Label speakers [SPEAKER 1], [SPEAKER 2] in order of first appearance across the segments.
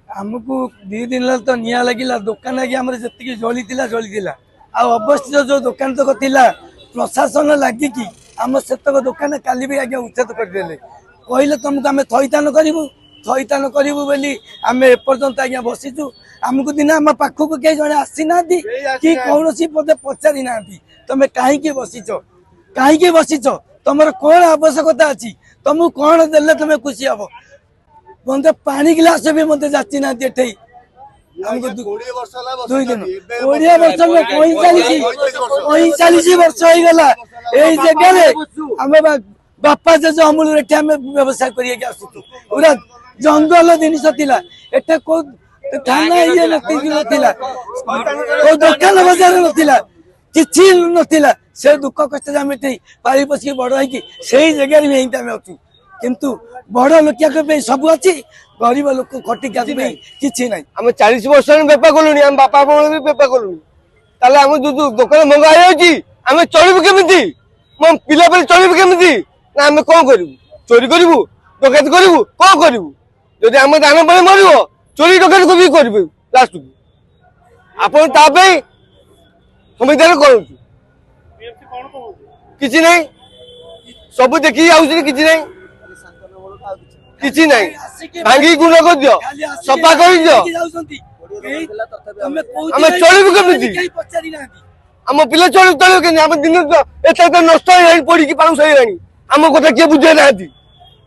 [SPEAKER 1] आमको 2 दिन तो निया लगिला दुकान आगे आम जी जली अवस्थित जो दुकान तक थिला प्रशासन लगिकी आम सेतक दुकान काली भी आगे उच्छेद करदे कहले तुमको आम थईतान करूँ बोली आम एपर्तंत आज्ञा बसीचु आमको दिन आम पाखक कई जड़े आसी ना कि कौन पदे पचारि ना तुम्हें कहीं बसीच तुम कौन आवश्यकता अच्छी तुमको कौन देले तुम्हें खुशी हम मत पानी गिलास भी मत जाची ना 20 वर्ष हो गला यही जगह आम बापा जेज अमूल व्यवसाय कर जंगल जिनस एटा को थाना ये नाला दुकान बजार नाला किसी नाला से दुख कष्ट आम पारी पशिक बड़ है जगह भी आम अच्छु किंतु बड़ लोकिया सब अच्छी गरीब लोक खटिका किसी ना
[SPEAKER 2] आम 40 वर्ष बेपार कलु आम बापा भी बेपार कलु आम दुकान मंगा आम चलू केमी मो पिला पे चलू केमी ना आम कौन करूँ चोरी करूँ डकैत करूँ कौन करूँ जदि आम दान पे मर चोरी डकैत को भी कर लास्ट को आप संविधान करूँ किसी ना सब देखिए आउे किसी ना किसी ना भांगी गुण कर दियो सफा कर दियो आम चलू केमी आम पिला चलू चलू के आम दिन एत नष्ट पड़ी पाउस हो आम कथा किए बुझे ना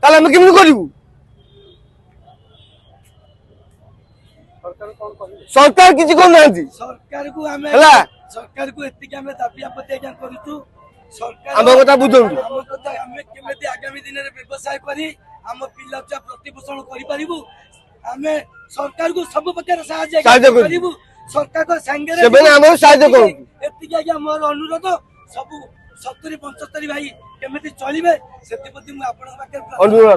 [SPEAKER 2] आम केमी करूँ सरकार किसी करना
[SPEAKER 1] सरकार को एतिक आम दाबी आपत्ति करूँ
[SPEAKER 2] आम कथा बुझे
[SPEAKER 1] आगामी दिन में व्यवसाय करी आम पिला छुआ प्रतिपोषण करूँ आम सरकार को सब प्रकार करूँ सरकार को साहाय्य मोर अनुरोध सब 70-75 भाई केमी चलिए से अनुरोध।